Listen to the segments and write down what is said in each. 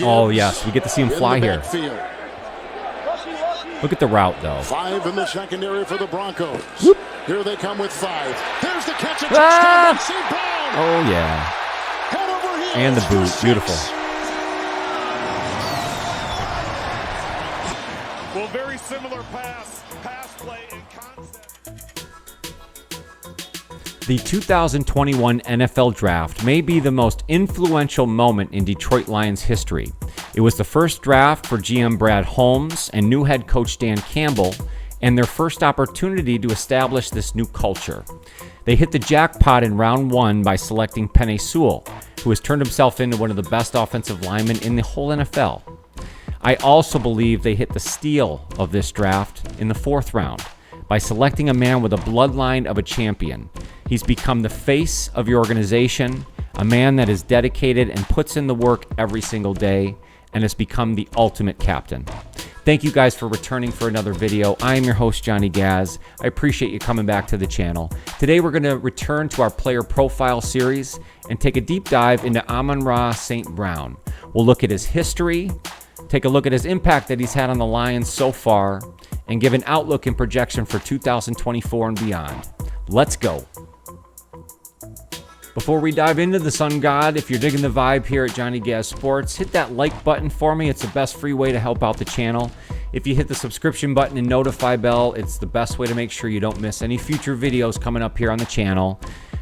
Oh, yes, we get to see him fly here. Look at the route, though. 5 in the secondary for the Broncos. Whoop. Here they come with 5. There's the catch. Ah! St. Brown. Oh, yeah. Head over heels And the boot. Beautiful. Well, very similar pass play and concept. The 2021 NFL Draft may be the most influential moment in Detroit Lions history. It was the first draft for GM Brad Holmes and new head coach Dan Campbell, and their first opportunity to establish this new culture. They hit the jackpot in round 1 by selecting Penei Sewell, who has turned himself into one of the best offensive linemen in the whole NFL. I also believe they hit the steal of this draft in the 4th round by selecting a man with a bloodline of a champion. He's become the face of your organization, a man that is dedicated and puts in the work every single day, and has become the ultimate captain. Thank you guys for returning for another video. I am your host, Johnny Gaz. I appreciate you coming back to the channel. Today we're going to return to our player profile series and take a deep dive into Amon-Ra St. Brown. We'll look at his history, take a look at his impact that he's had on the Lions so far, and give an outlook and projection for 2024 and beyond. Let's go. Before we dive into the Sun God, if you're digging the vibe here at Johnny Gaz Sports, hit that like button for me. It's the best free way to help out the channel. If you hit the subscription button and notify bell, it's the best way to make sure you don't miss any future videos coming up here on the channel.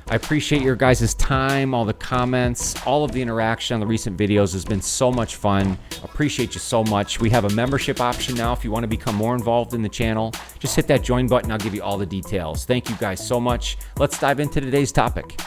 I appreciate your guys' time, all the comments, all of the interaction on the recent videos has been so much fun. Appreciate you so much. We have a membership option now if you want to become more involved in the channel. Just hit that join button. I'll give you all the details. Thank you guys so much. Let's dive into today's topic.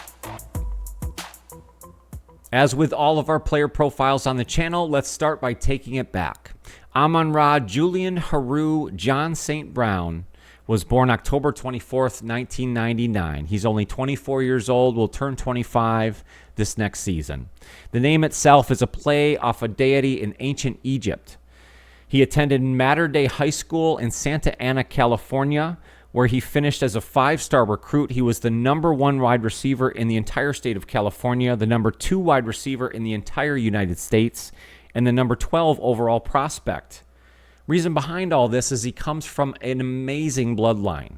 As with all of our player profiles on the channel, let's start by taking it back. Amon-Ra Julian Haru John St. Brown was born October 24th, 1999. He's only 24 years old, will turn 25 this next season. The name itself is a play off a deity in ancient Egypt. He attended Mater Dei High School in Santa Ana, California, where he finished as a 5-star recruit. He was the number 1 wide receiver in the entire state of California, the number 2 wide receiver in the entire United States, and the number 12 overall prospect. Reason behind all this is he comes from an amazing bloodline.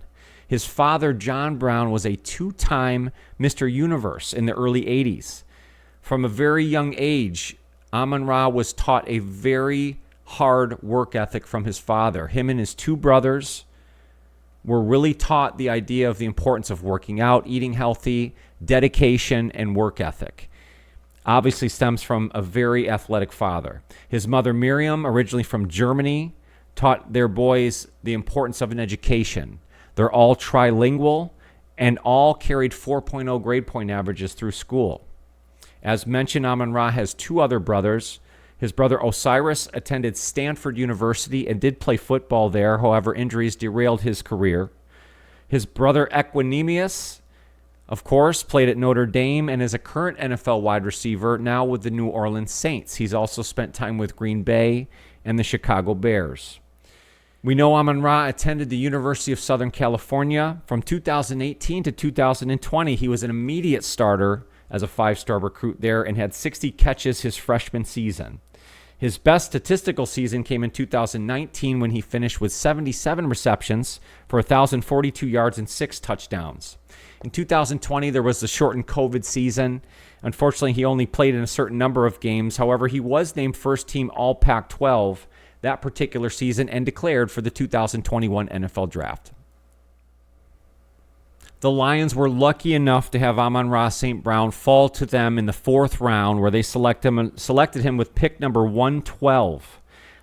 His father, John Brown, was a 2-time Mr. Universe in the early 80s. From a very young age, Amon-Ra was taught a very hard work ethic from his father. Him and his 2 brothers were really taught the idea of the importance of working out, eating healthy, dedication, and work ethic. Obviously stems from a very athletic father. His mother, Miriam, originally from Germany, taught their boys the importance of an education. They're all trilingual and all carried 4.0 grade point averages through school. As mentioned, Amon-Ra has 2 other brothers. His brother Osiris attended Stanford University and did play football there. However, injuries derailed his career. His brother Equinemius, of course, played at Notre Dame and is a current NFL wide receiver, now with the New Orleans Saints. He's also spent time with Green Bay and the Chicago Bears. We know Amon-Ra attended the University of Southern California. From 2018 to 2020, he was an immediate starter as a 5-star recruit there and had 60 catches his freshman season. His best statistical season came in 2019 when he finished with 77 receptions for 1,042 yards and 6 touchdowns. In 2020, there was the shortened COVID season. Unfortunately, he only played in a certain number of games. However, he was named first-team All-Pac-12 that particular season and declared for the 2021 NFL Draft. The Lions were lucky enough to have Amon-Ra St. Brown fall to them in the 4th round, where they selected him with pick number 112.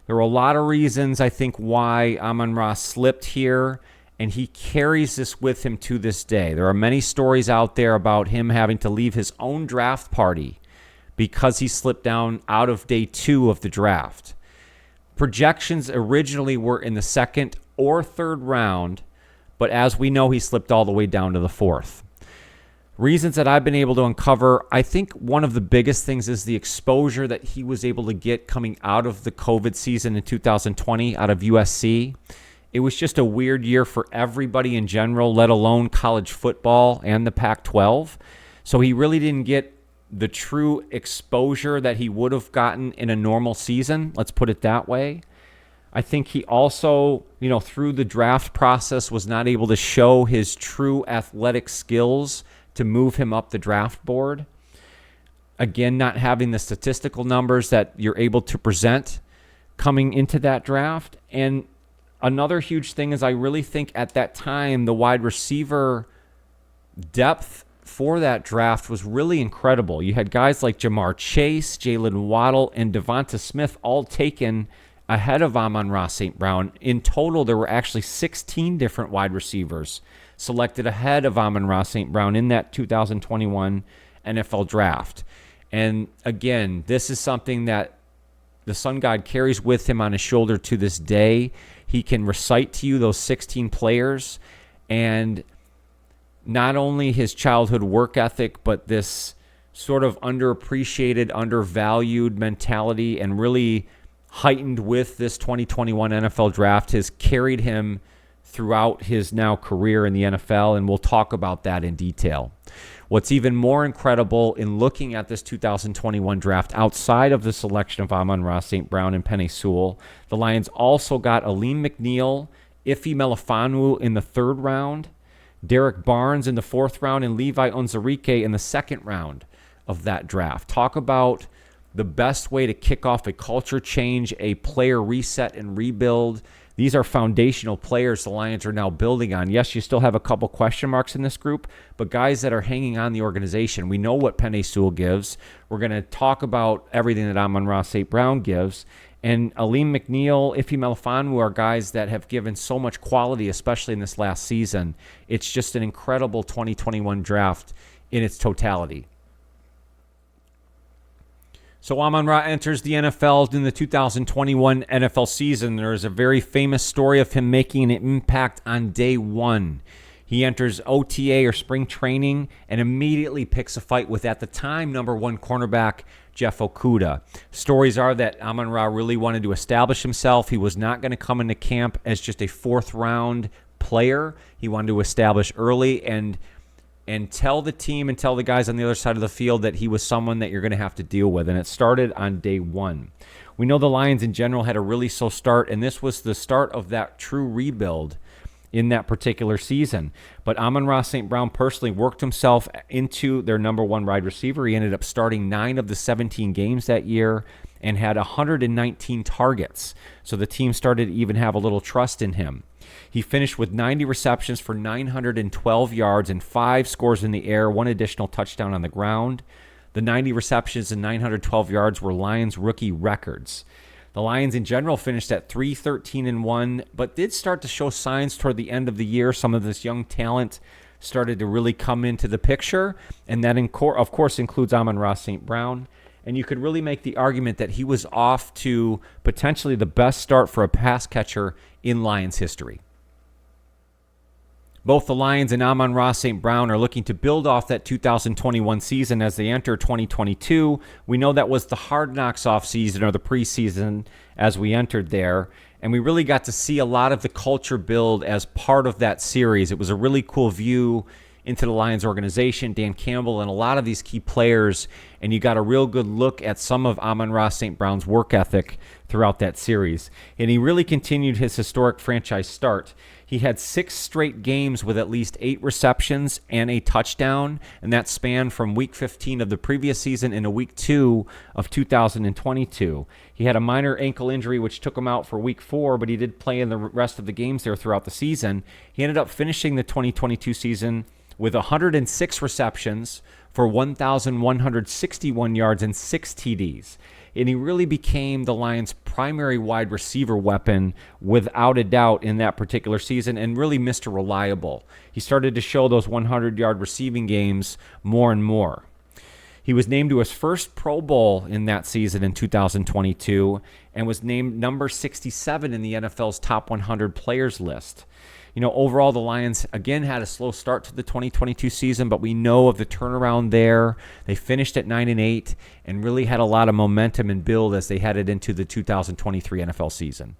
There were a lot of reasons, I think, why Amon-Ra slipped here, and he carries this with him to this day. There are many stories out there about him having to leave his own draft party because he slipped down out of day 2 of the draft. Projections originally were in the 2nd or 3rd round, but as we know, he slipped all the way down to the 4th. Reasons that I've been able to uncover, I think one of the biggest things is the exposure that he was able to get coming out of the COVID season in 2020 out of USC. It was just a weird year for everybody in general, let alone college football and the Pac-12. So he really didn't get the true exposure that he would have gotten in a normal season. Let's put it that way. I think he also, through the draft process was not able to show his true athletic skills to move him up the draft board. Again, not having the statistical numbers that you're able to present coming into that draft. And another huge thing is I really think at that time the wide receiver depth for that draft was really incredible. You had guys like Jamar Chase, Jalen Waddle, and Devonta Smith all taken ahead of Amon-Ra St. Brown. In total, there were actually 16 different wide receivers selected ahead of Amon-Ra St. Brown in that 2021 NFL draft. And again, this is something that the Sun God carries with him on his shoulder to this day. He can recite to you those 16 players, and not only his childhood work ethic, but this sort of underappreciated, undervalued mentality, and really heightened with this 2021 NFL draft, has carried him throughout his now career in the NFL, and we'll talk about that in detail. What's even more incredible in looking at this 2021 draft, outside of the selection of Amon-Ra St. Brown and Penei Sewell, the Lions also got Aleem McNeil, Ife Melifonwu in the 3rd round, Derek Barnes in the 4th round, and Levi Onwuzurike in the 2nd round of that draft. Talk about the best way to kick off a culture change, a player reset and rebuild. These are foundational players the Lions are now building on. Yes, you still have a couple question marks in this group, but guys that are hanging on the organization. We know what Penei Sewell gives. We're going to talk about everything that Amon-Ra St. Brown gives. And Aleem McNeil, Ife Melifonwu are guys that have given so much quality, especially in this last season. It's just an incredible 2021 draft in its totality. So Amon-Ra enters the NFL in the 2021 NFL season. There is a very famous story of him making an impact on day one. He enters OTA or spring training and immediately picks a fight with, at the time, number 1 cornerback Jeff Okudah. Stories are that Amon-Ra really wanted to establish himself. He was not going to come into camp as just a 4th round player. He wanted to establish early and tell the team and tell the guys on the other side of the field that he was someone that you're going to have to deal with. And it started on day 1. We know the Lions in general had a really slow start, and this was the start of that true rebuild in that particular season. But Amon-Ra St. Brown personally worked himself into their number 1 wide receiver. He ended up starting 9 of the 17 games that year and had 119 targets. So the team started to even have a little trust in him. He finished with 90 receptions for 912 yards and 5 scores in the air, 1 additional touchdown on the ground. The 90 receptions and 912 yards were Lions rookie records. The Lions in general finished at 3-13-1, but did start to show signs toward the end of the year. Some of this young talent started to really come into the picture, and that, of course, includes Amon-Ra St. Brown. And you could really make the argument that he was off to potentially the best start for a pass catcher in Lions history. Both the Lions and Amon-Ra St. Brown are looking to build off that 2021 season as they enter 2022. We know that was the Hard Knocks off season, or the preseason, as we entered there. And we really got to see a lot of the culture build as part of that series. It was a really cool view into the Lions organization, Dan Campbell, and a lot of these key players. And you got a real good look at some of Amon-Ra St. Brown's work ethic throughout that series. And he really continued his historic franchise start. He had 6 straight games with at least 8 receptions and a touchdown, and that spanned from Week 15 of the previous season into Week 2 of 2022. He had a minor ankle injury which took him out for Week 4, but he did play in the rest of the games there throughout the season. He ended up finishing the 2022 season with 106 receptions for 1,161 yards and 6 TDs. And he really became the Lions' primary wide receiver weapon without a doubt in that particular season, and really Mr. Reliable. He started to show those 100-yard receiving games more and more. He was named to his first Pro Bowl in that season in 2022 and was named number 67 in the NFL's top 100 players list. You know, overall, the Lions, again, had a slow start to the 2022 season, but we know of the turnaround there. They finished at 9-8 and really had a lot of momentum and build as they headed into the 2023 NFL season.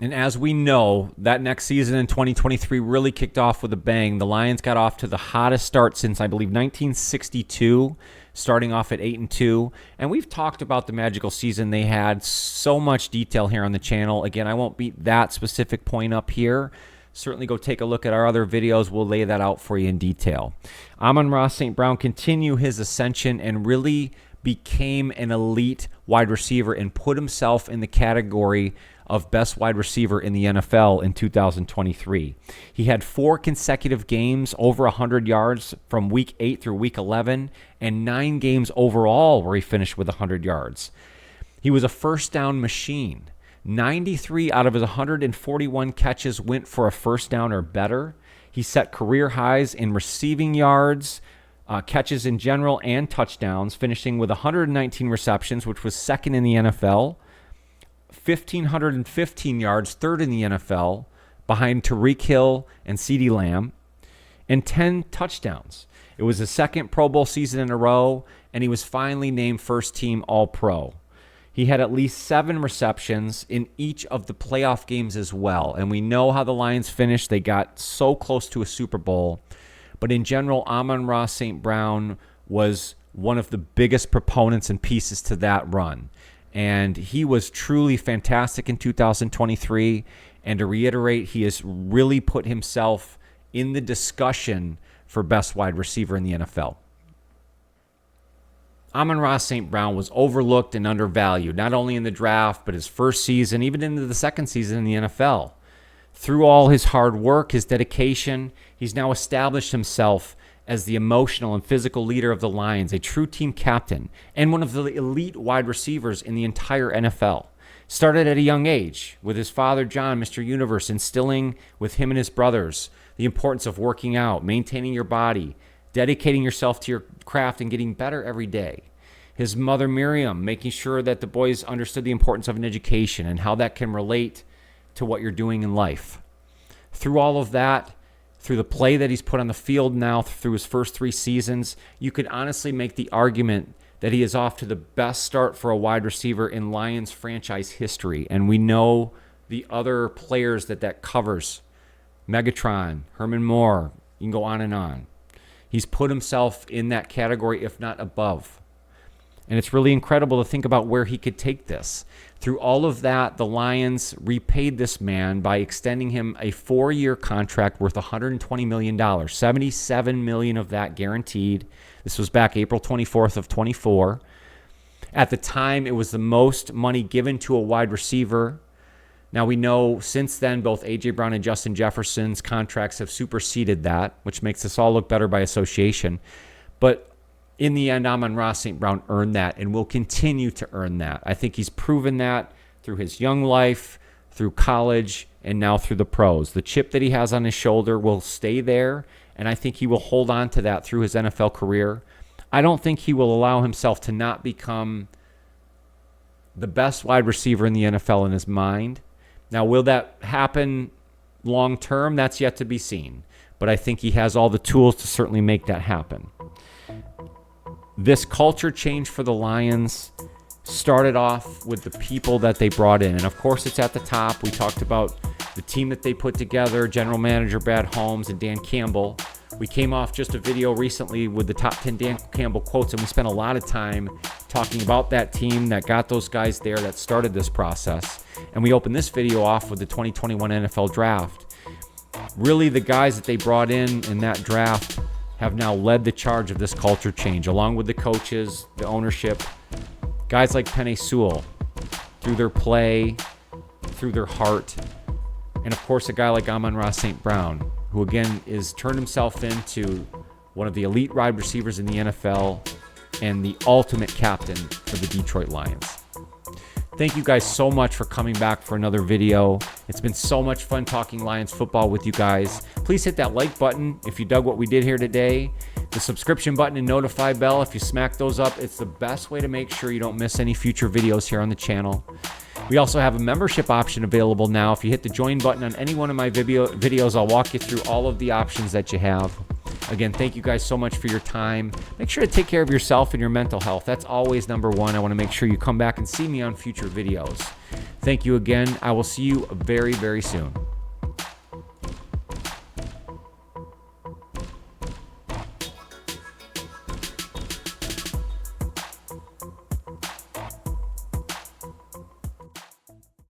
And as we know, that next season in 2023 really kicked off with a bang. The Lions got off to the hottest start since, I believe, 1962, starting off at 8-2. And we've talked about the magical season they had. So much detail here on the channel. Again, I won't beat that specific point up here. Certainly go take a look at our other videos. We'll lay that out for you in detail. Amon-Ra St. Brown continued his ascension and really became an elite wide receiver and put himself in the category of best wide receiver in the NFL in 2023. He had 4 consecutive games over 100 yards from week 8 through week 11 and 9 games overall where he finished with 100 yards. He was a first down machine. 93 out of his 141 catches went for a first down or better. He set career highs in receiving yards, catches in general, and touchdowns, finishing with 119 receptions, which was second in the NFL. 1,515 yards, third in the NFL, behind Tyreek Hill and CeeDee Lamb, and 10 touchdowns. It was his second Pro Bowl season in a row, and he was finally named first team All-Pro. He had at least 7 receptions in each of the playoff games as well, and we know how the Lions finished. They got so close to a Super Bowl, but in general, Amon-Ra St. Brown was one of the biggest proponents and pieces to that run. And he was truly fantastic in 2023. And to reiterate, he has really put himself in the discussion for best wide receiver in the NFL. Amon-Ra St. Brown was overlooked and undervalued, not only in the draft, but his first season, even into the second season in the NFL. Through all his hard work, his dedication, he's now established himself as the emotional and physical leader of the Lions, a true team captain, and one of the elite wide receivers in the entire NFL. Started at a young age with his father, John, Mr. Universe, instilling with him and his brothers the importance of working out, maintaining your body, dedicating yourself to your craft, and getting better every day. His mother, Miriam, making sure that the boys understood the importance of an education and how that can relate to what you're doing in life. Through all of that, through the play that he's put on the field now through his first 3 seasons, you could honestly make the argument that he is off to the best start for a wide receiver in Lions franchise history. And we know the other players that covers. Megatron, Herman Moore, you can go on and on. He's put himself in that category, if not above. And it's really incredible to think about where he could take this. Through all of that, the Lions repaid this man by extending him a 4-year contract worth $120 million, $77 million of that guaranteed. This was back April 24th of 24. At the time, it was the most money given to a wide receiver. Now we know since then both A.J. Brown and Justin Jefferson's contracts have superseded that, which makes us all look better by association. But in the end, Amon-Ra St. Brown earned that and will continue to earn that. I think he's proven that through his young life, through college, and now through the pros. The chip that he has on his shoulder will stay there, and I think he will hold on to that through his NFL career. I don't think he will allow himself to not become the best wide receiver in the NFL in his mind. Now, will that happen long term? That's yet to be seen. But I think he has all the tools to certainly make that happen. This culture change for the Lions started off with the people that they brought in. And of course, it's at the top. We talked about the team that they put together, General Manager Brad Holmes and Dan Campbell. We came off just a video recently with the top 10 Dan Campbell quotes, and we spent a lot of time talking about that team that got those guys there that started this process. And we opened this video off with the 2021 NFL Draft. Really, the guys that they brought in that draft have now led the charge of this culture change, along with the coaches, the ownership. Guys like Penei Sewell, through their play, through their heart, and of course a guy like Amon-Ra St. Brown, who again is turned himself into one of the elite wide receivers in the NFL and the ultimate captain for the Detroit Lions. Thank you guys so much for coming back for another video. It's been so much fun talking Lions football with you guys. Please hit that like button if you dug what we did here today. The subscription button and notify bell, if you smack those up, it's the best way to make sure you don't miss any future videos here on the channel. We also have a membership option available now. If you hit the join button on any one of my videos, I'll walk you through all of the options that you have. Again, thank you guys so much for your time. Make sure to take care of yourself and your mental health. That's always number one. I want to make sure you come back and see me on future videos. Thank you again. I will see you very, very soon.